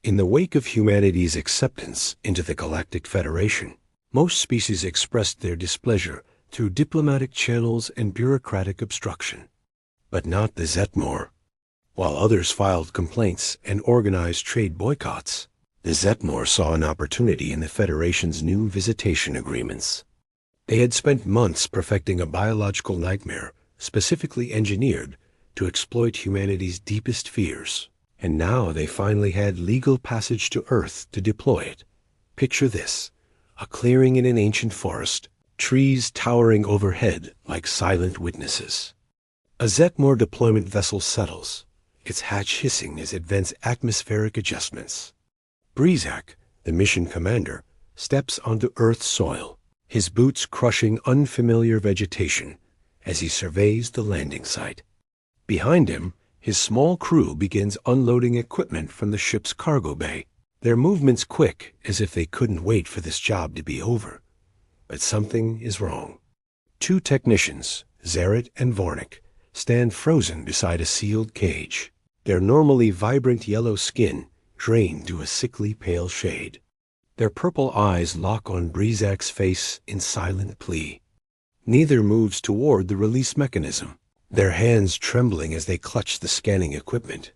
In the wake of humanity's acceptance into the Galactic Federation, most species expressed their displeasure through diplomatic channels and bureaucratic obstruction. But not the Zetmor. While others filed complaints and organized trade boycotts, the Zetmor saw an opportunity in the Federation's new visitation agreements. They had spent months perfecting a biological nightmare specifically engineered to exploit humanity's deepest fears, and now they finally had legal passage to Earth to deploy it. Picture this: a clearing in an ancient forest, trees towering overhead like silent witnesses. A Zetmor deployment vessel settles, its hatch hissing as it vents atmospheric adjustments. Brizak, the mission commander, steps onto Earth's soil, his boots crushing unfamiliar vegetation as he surveys the landing site. Behind him, his small crew begins unloading equipment from the ship's cargo bay, their movements quick as if they couldn't wait for this job to be over. But something is wrong. Two technicians, Zaret and Vornik, stand frozen beside a sealed cage, their normally vibrant yellow skin drained to a sickly pale shade. Their purple eyes lock on Brizak's face in silent plea. Neither moves toward the release mechanism, their hands trembling as they clutch the scanning equipment.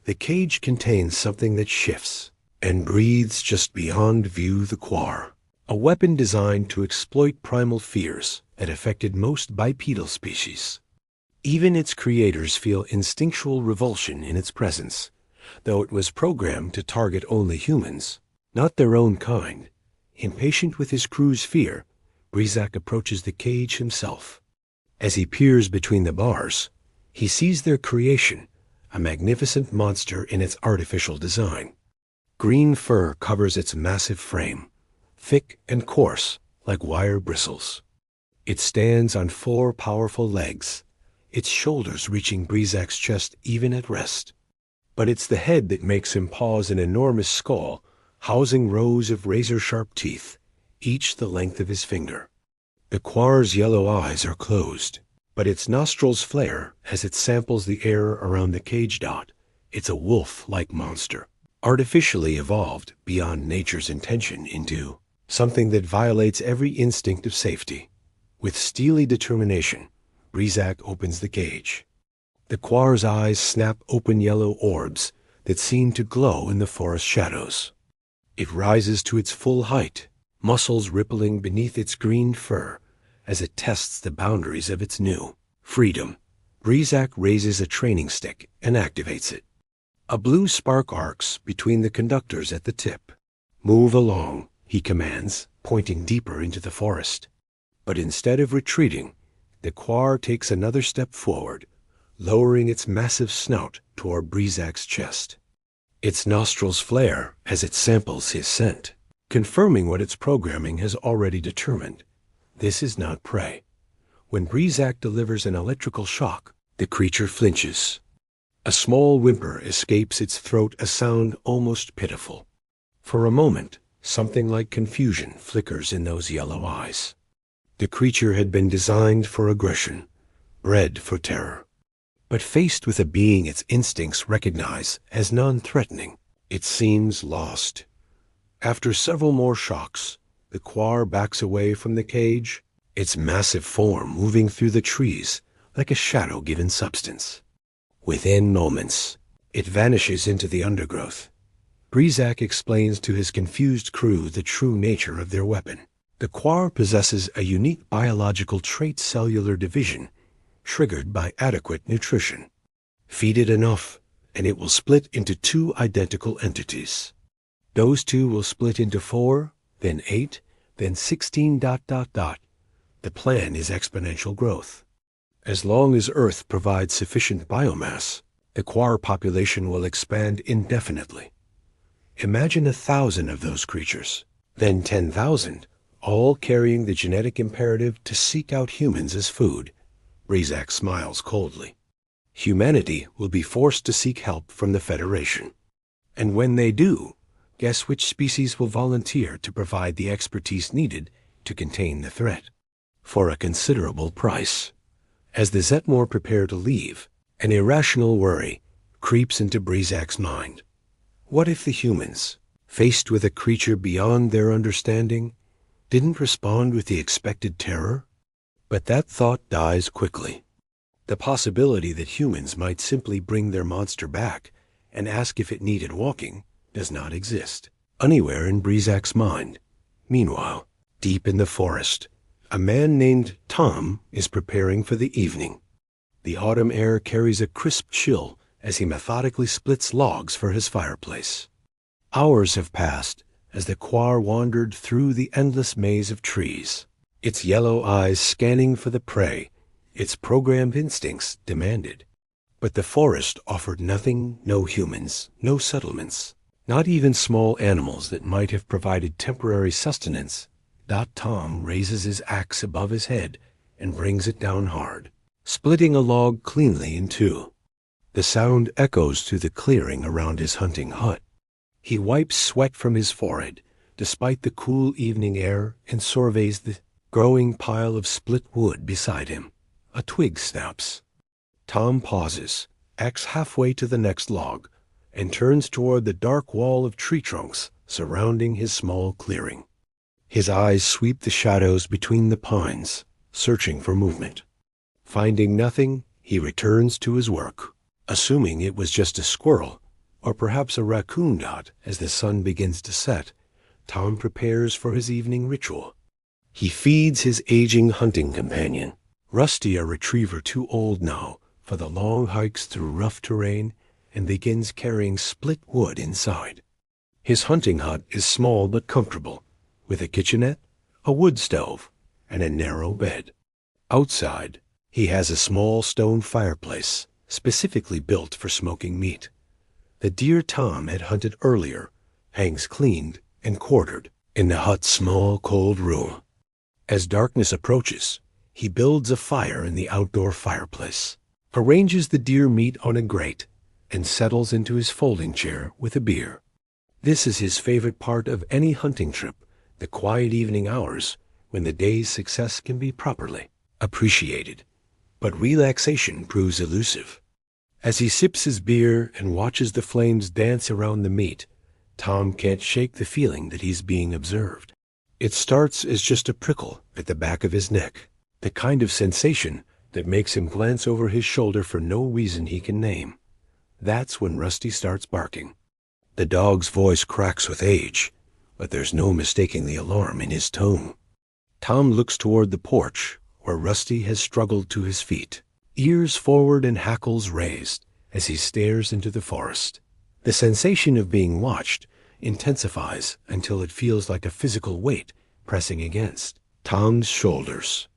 The cage contains something that shifts and breathes just beyond view: the Quar, a weapon designed to exploit primal fears that affected most bipedal species. Even its creators feel instinctual revulsion in its presence, though it was programmed to target only humans, not their own kind. Impatient with his crew's fear, Brizak approaches the cage himself. As he peers between the bars, he sees their creation, a magnificent monster in its artificial design. Green fur covers its massive frame, thick and coarse like wire bristles. It stands on 4 powerful legs, its shoulders reaching Brizak's chest even at rest. But it's the head that makes him pause an enormous skull, housing rows of razor-sharp teeth, each the length of his finger. The Quar's yellow eyes are closed, but its nostrils flare as it samples the air around the cage dot. It's a wolf-like monster, artificially evolved beyond nature's intention into something that violates every instinct of safety. With steely determination, Brizak opens the cage. The Quar's eyes snap open yellow orbs that seem to glow in the forest shadows. It rises to its full height, muscles rippling beneath its green fur as it tests the boundaries of its new freedom. Brizak raises a training stick and activates it. A blue spark arcs between the conductors at the tip. "Move along," he commands, pointing deeper into the forest. But instead of retreating, the Quar takes another step forward, lowering its massive snout toward Brizak's chest. Its nostrils flare as it samples his scent, confirming what its programming has already determined. This is not prey. When Brizak delivers an electrical shock, the creature flinches. A small whimper escapes its throat, a sound almost pitiful. For a moment, something like confusion flickers in those yellow eyes. The creature had been designed for aggression, bred for terror. But faced with a being its instincts recognize as non-threatening, it seems lost. After several more shocks, the Quar backs away from the cage, its massive form moving through the trees like a shadow given substance. Within moments, it vanishes into the undergrowth. Brizak explains to his confused crew the true nature of their weapon. The Quar possesses a unique biological trait: cellular division, triggered by adequate nutrition. Feed it enough, and it will split into 2 identical entities. Those 2 will split into 4, then 8, then 16... The plan is exponential growth. As long as Earth provides sufficient biomass, the Quar population will expand indefinitely. Imagine 1,000 of those creatures, then 10,000, all carrying the genetic imperative to seek out humans as food. Brizak smiles coldly. Humanity will be forced to seek help from the Federation. And when they do, guess which species will volunteer to provide the expertise needed to contain the threat? For a considerable price. As the Zetmor prepare to leave, an irrational worry creeps into Brizak's mind. What if the humans, faced with a creature beyond their understanding, didn't respond with the expected terror? But that thought dies quickly. The possibility that humans might simply bring their monster back and ask if it needed walking does not exist anywhere in Brizak's mind. Meanwhile, deep in the forest, a man named Tom is preparing for the evening. The autumn air carries a crisp chill as he methodically splits logs for his fireplace. Hours have passed as the quar wandered through the endless maze of trees, its yellow eyes scanning for the prey its programmed instincts demanded. But the forest offered nothing, no humans, no settlements, not even small animals that might have provided temporary sustenance. Tom raises his axe above his head and brings it down hard, splitting a log cleanly in two. The sound echoes through the clearing around his hunting hut. He wipes sweat from his forehead, despite the cool evening air, and surveys the growing pile of split wood beside him. A twig snaps. Tom pauses, axe halfway to the next log, and turns toward the dark wall of tree trunks surrounding his small clearing. His eyes sweep the shadows between the pines, searching for movement. Finding nothing, he returns to his work, assuming it was just a squirrel, or perhaps a raccoon. As the sun begins to set, Tom prepares for his evening ritual. He feeds his aging hunting companion, Rusty, a retriever too old now for the long hikes through rough terrain, and begins carrying split wood inside. His hunting hut is small but comfortable, with a kitchenette, a wood stove, and a narrow bed. Outside, he has a small stone fireplace, specifically built for smoking meat. The deer Tom had hunted earlier hangs cleaned and quartered in the hut's small, cold room. As darkness approaches, he builds a fire in the outdoor fireplace, arranges the deer meat on a grate, and settles into his folding chair with a beer. This is his favorite part of any hunting trip, the quiet evening hours when the day's success can be properly appreciated. But relaxation proves elusive. As he sips his beer and watches the flames dance around the meat, Tom can't shake the feeling that he's being observed. It starts as just a prickle at the back of his neck, the kind of sensation that makes him glance over his shoulder for no reason he can name. That's when Rusty starts barking. The dog's voice cracks with age, but there's no mistaking the alarm in his tone. Tom looks toward the porch, where Rusty has struggled to his feet, ears forward and hackles raised, as he stares into the forest. The sensation of being watched intensifies until it feels like a physical weight pressing against Tom's shoulders.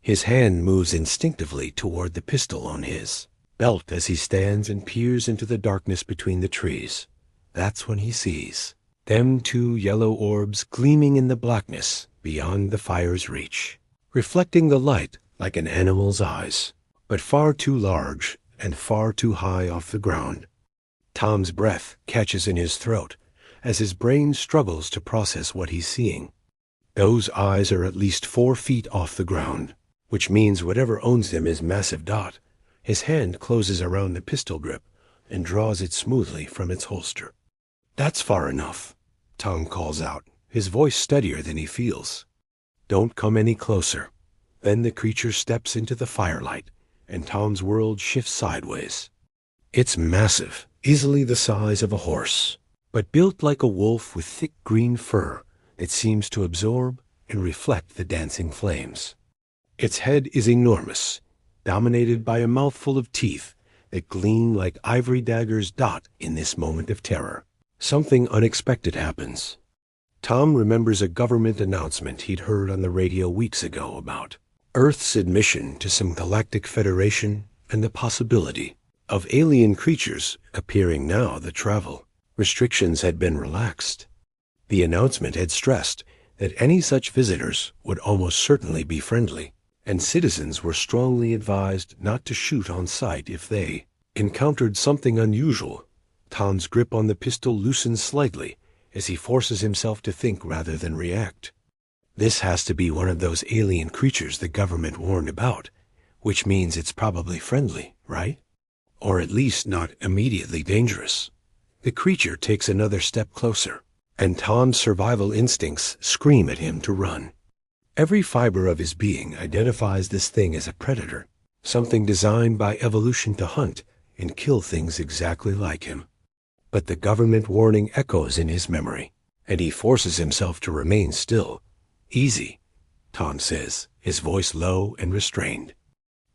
His hand moves instinctively toward the pistol on his belt as he stands and peers into the darkness between the trees. That's when he sees them two yellow orbs gleaming in the blackness beyond the fire's reach, reflecting the light like an animal's eyes, but far too large and far too high off the ground. Tom's breath catches in his throat as his brain struggles to process what he's seeing. Those eyes are at least 4 feet off the ground, which means whatever owns them is massive. His hand closes around the pistol grip and draws it smoothly from its holster. "That's far enough," Tom calls out, his voice steadier than he feels. "Don't come any closer." Then the creature steps into the firelight, and Tom's world shifts sideways. It's massive, easily the size of a horse, but built like a wolf with thick green fur that seems to absorb and reflect the dancing flames. Its head is enormous, dominated by a mouthful of teeth that gleam like ivory daggers. In this moment of terror, something unexpected happens. Tom remembers a government announcement he'd heard on the radio weeks ago about Earth's admission to some Galactic Federation and the possibility of alien creatures appearing now that travel restrictions had been relaxed. The announcement had stressed that any such visitors would almost certainly be friendly, and citizens were strongly advised not to shoot on sight if they encountered something unusual. Tom's grip on the pistol loosens slightly as he forces himself to think rather than react. This has to be one of those alien creatures the government warned about, which means it's probably friendly, right? Or at least not immediately dangerous. The creature takes another step closer, and Tom's survival instincts scream at him to run. Every fiber of his being identifies this thing as a predator, something designed by evolution to hunt and kill things exactly like him. But the government warning echoes in his memory, and he forces himself to remain still. "Easy," Tom says, his voice low and restrained.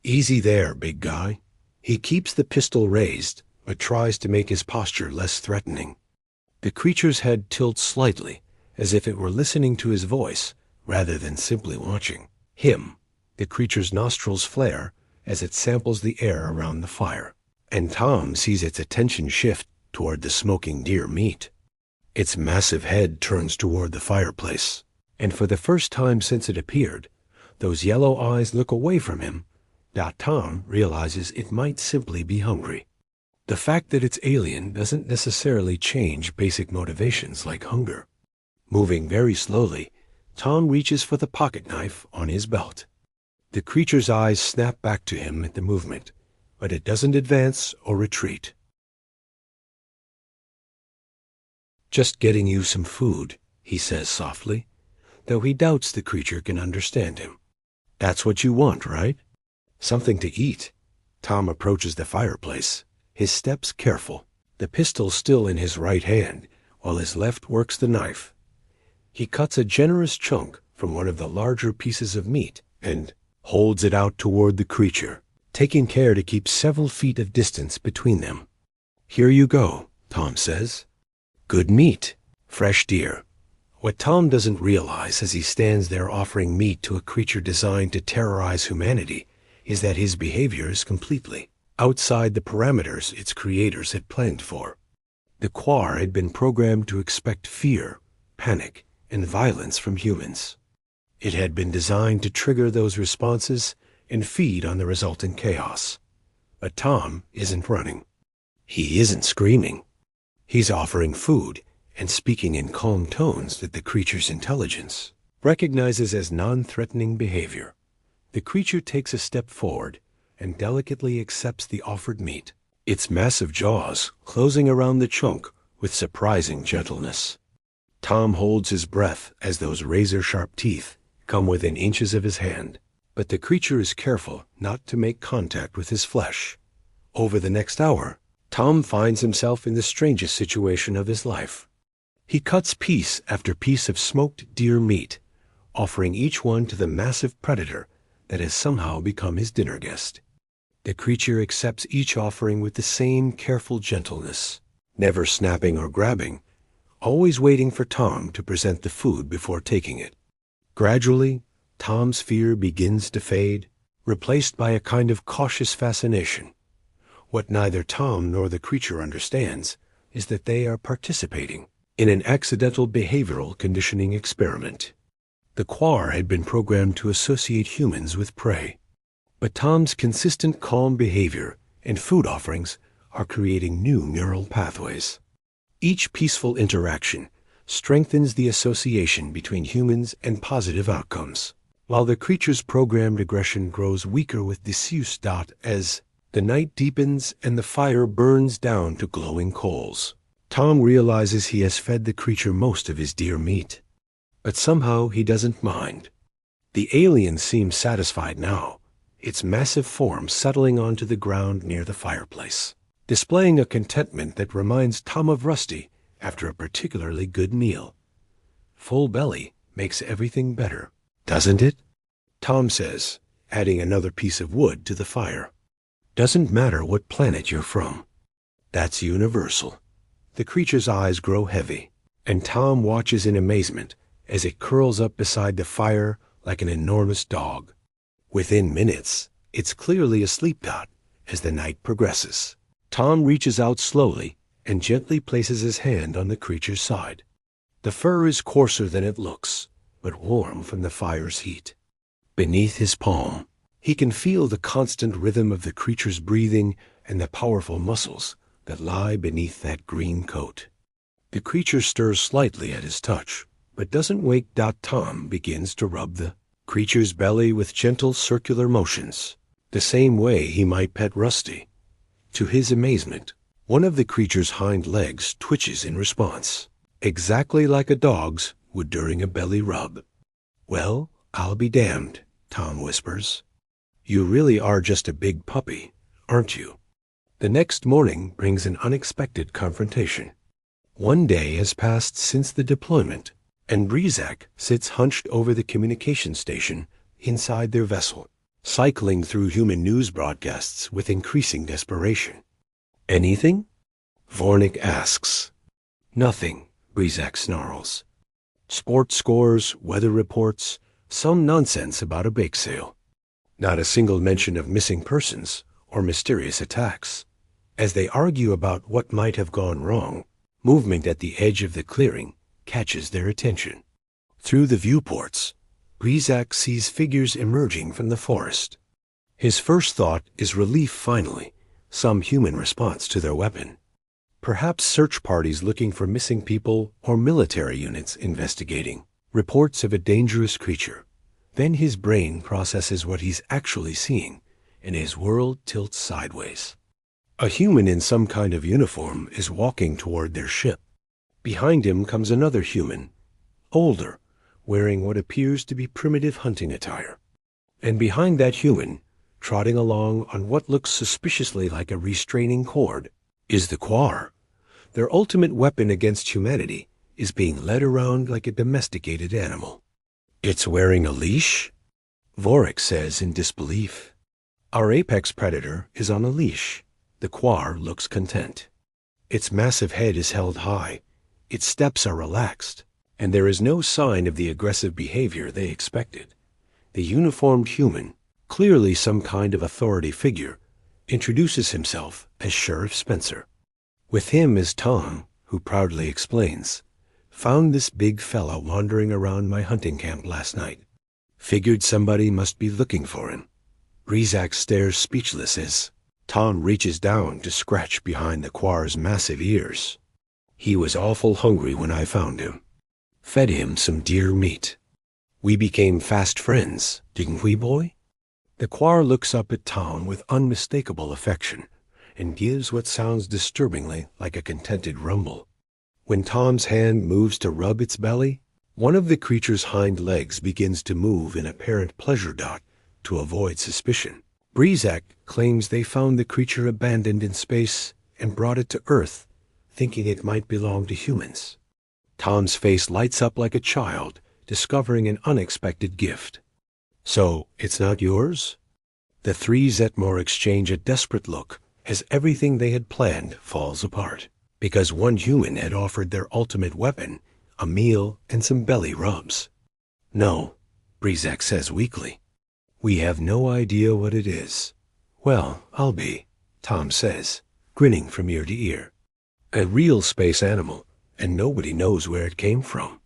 "Easy there, big guy." He keeps the pistol raised, but tries to make his posture less threatening. The creature's head tilts slightly, as if it were listening to his voice rather than simply watching him. The creature's nostrils flare as it samples the air around the fire, and Tom sees its attention shift toward the smoking deer meat. Its massive head turns toward the fireplace, and for the first time since it appeared, those yellow eyes look away from him. Tom realizes it might simply be hungry. The fact that it's alien doesn't necessarily change basic motivations like hunger. Moving very slowly, Tom reaches for the pocket knife on his belt. The creature's eyes snap back to him at the movement, but it doesn't advance or retreat. "Just getting you some food," he says softly, though he doubts the creature can understand him. "That's what you want, right?" "Something to eat." Tom approaches the fireplace, his steps careful, the pistol still in his right hand, while his left works the knife. He cuts a generous chunk from one of the larger pieces of meat and holds it out toward the creature, taking care to keep several feet of distance between them. "Here you go," Tom says. "Good meat, fresh deer." What Tom doesn't realize as he stands there offering meat to a creature designed to terrorize humanity is that his behavior is completely outside the parameters its creators had planned for. The Quar had been programmed to expect fear, panic, and violence from humans. It had been designed to trigger those responses and feed on the resulting chaos. But Tom isn't running. He isn't screaming. He's offering food and speaking in calm tones that the creature's intelligence recognizes as non-threatening behavior. The creature takes a step forward and delicately accepts the offered meat, its massive jaws closing around the chunk with surprising gentleness. Tom holds his breath as those razor-sharp teeth come within inches of his hand, but the creature is careful not to make contact with his flesh. Over the next hour, Tom finds himself in the strangest situation of his life. He cuts piece after piece of smoked deer meat, offering each one to the massive predator that has somehow become his dinner guest. The creature accepts each offering with the same careful gentleness, never snapping or grabbing, always waiting for Tom to present the food before taking it. Gradually, Tom's fear begins to fade, replaced by a kind of cautious fascination. What neither Tom nor the creature understands is that they are participating in an accidental behavioral conditioning experiment. The Quar had been programmed to associate humans with prey, but Tom's consistent calm behavior and food offerings are creating new neural pathways. Each peaceful interaction strengthens the association between humans and positive outcomes, while the creature's programmed aggression grows weaker with disuse. As the night deepens and the fire burns down to glowing coals, Tom realizes he has fed the creature most of his deer meat. But somehow he doesn't mind. The alien seems satisfied now, its massive form settling onto the ground near the fireplace, displaying a contentment that reminds Tom of Rusty after a particularly good meal. Full belly makes everything better, doesn't it? Tom says, adding another piece of wood to the fire. Doesn't matter what planet you're from. That's universal. The creature's eyes grow heavy, and Tom watches in amazement as it curls up beside the fire like an enormous dog. Within minutes, it's clearly asleep. As the night progresses, Tom reaches out slowly and gently places his hand on the creature's side. The fur is coarser than it looks, but warm from the fire's heat. Beneath his palm, he can feel the constant rhythm of the creature's breathing and the powerful muscles that lie beneath that green coat. The creature stirs slightly at his touch, but doesn't wake. Tom begins to rub the creature's belly with gentle circular motions, the same way he might pet Rusty. To his amazement, One of the creature's hind legs twitches in response, exactly like a dog's would during a belly rub. "Well, I'll be damned," Tom whispers. "You really are just a big puppy, aren't you?" The next morning brings an unexpected confrontation. One day has passed since the deployment, and Brizak sits hunched over the communication station inside their vessel, cycling through human news broadcasts with increasing desperation. "Anything?" Vornik asks. "Nothing," Brizak snarls. "Sports scores, weather reports, some nonsense about a bake sale. Not a single mention of missing persons or mysterious attacks." As they argue about what might have gone wrong, movement at the edge of the clearing catches their attention. Through the viewports, Brizak sees figures emerging from the forest. His first thought is relief finally, some human response to their weapon. Perhaps search parties looking for missing people or military units investigating reports of a dangerous creature. Then his brain processes what he's actually seeing, and his world tilts sideways. A human in some kind of uniform is walking toward their ship. Behind him comes another human, older, wearing what appears to be primitive hunting attire. And behind that human, trotting along on what looks suspiciously like a restraining cord, is the Quar. Their ultimate weapon against humanity is being led around like a domesticated animal. "It's wearing a leash?" Vorik says in disbelief. "Our apex predator is on a leash." The Quar looks content. Its massive head is held high, its steps are relaxed, and there is no sign of the aggressive behavior they expected. The uniformed human, clearly some kind of authority figure, introduces himself as Sheriff Spencer. With him is Tom, who proudly explains, "Found this big fella wandering around my hunting camp last night. Figured somebody must be looking for him." Brizak stares speechless as Tom reaches down to scratch behind the Quar's massive ears. "He was awful hungry when I found him. Fed him some deer meat. We became fast friends, didn't we, boy?" The Quar looks up at Tom with unmistakable affection and gives what sounds disturbingly like a contented rumble. When Tom's hand moves to rub its belly, one of the creature's hind legs begins to move in apparent pleasure dot to avoid suspicion. Brizak claims they found the creature abandoned in space and brought it to Earth, thinking it might belong to humans. Tom's face lights up like a child discovering an unexpected gift. "So, it's not yours?" The three Zetmore exchange a desperate look as everything they had planned falls apart, because one human had offered their ultimate weapon, a meal and some belly rubs. "No," Brizak says weakly. "We have no idea what it is." "Well, I'll be," Tom says, grinning from ear to ear. "A real space animal, and nobody knows where it came from."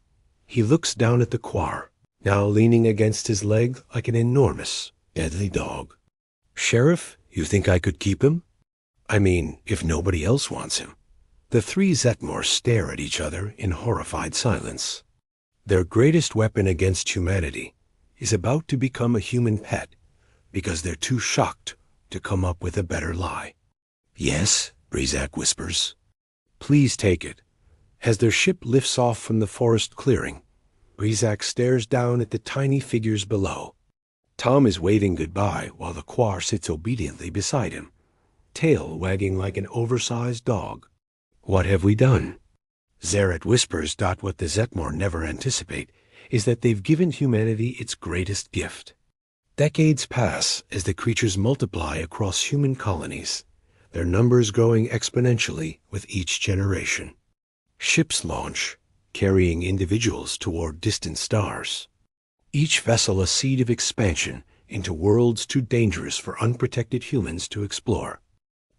He looks down at the Quar, now leaning against his leg like an enormous, deadly dog. "Sheriff, you think I could keep him? I mean, if nobody else wants him." The three Zetmore stare at each other in horrified silence. Their greatest weapon against humanity is about to become a human pet because they're too shocked to come up with a better lie. "Yes," Brizak whispers. "Please take it." As their ship lifts off from the forest clearing, Brizak stares down at the tiny figures below. Tom is waving goodbye while the Quar sits obediently beside him, tail wagging like an oversized dog. "What have we done?" Zaret whispers. What the Zetmore never anticipate is that they've given humanity its greatest gift. Decades pass as the creatures multiply across human colonies, their numbers growing exponentially with each generation. Ships launch, carrying individuals toward distant stars. Each vessel a seed of expansion into worlds too dangerous for unprotected humans to explore.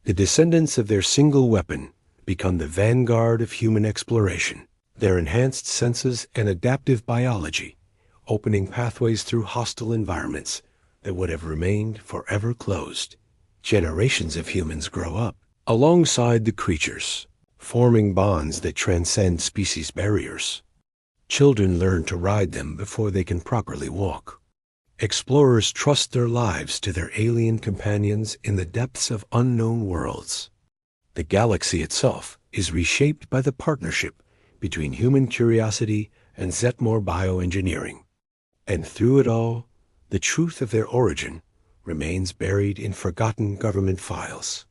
The descendants of their single weapon become the vanguard of human exploration, their enhanced senses and adaptive biology opening pathways through hostile environments that would have remained forever closed. Generations of humans grow up alongside the creatures, forming bonds that transcend species barriers. Children learn to ride them before they can properly walk. Explorers trust their lives to their alien companions in the depths of unknown worlds. The galaxy itself is reshaped by the partnership between human curiosity and Zetmore bioengineering. And through it all, the truth of their origin remains buried in forgotten government files.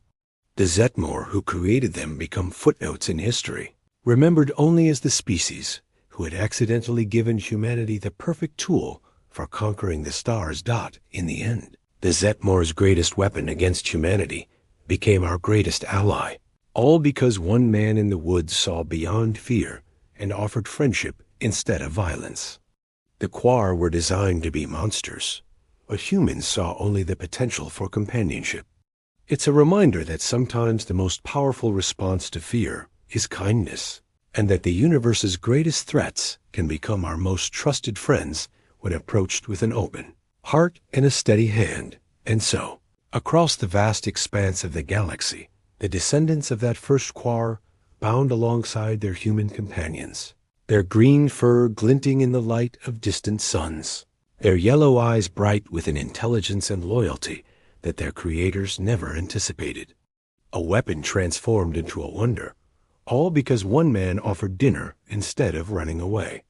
The Zetmore who created them become footnotes in history, remembered only as the species who had accidentally given humanity the perfect tool for conquering the stars. In the end, the Zetmore's greatest weapon against humanity became our greatest ally, all because one man in the woods saw beyond fear and offered friendship instead of violence. The Quar were designed to be monsters, but humans saw only the potential for companionship. It's a reminder that sometimes the most powerful response to fear is kindness, and that the universe's greatest threats can become our most trusted friends when approached with an open heart and a steady hand. And so, across the vast expanse of the galaxy, the descendants of that first Quar bound alongside their human companions, their green fur glinting in the light of distant suns, their yellow eyes bright with an intelligence and loyalty that their creators never anticipated. A weapon transformed into a wonder, all because one man offered dinner instead of running away.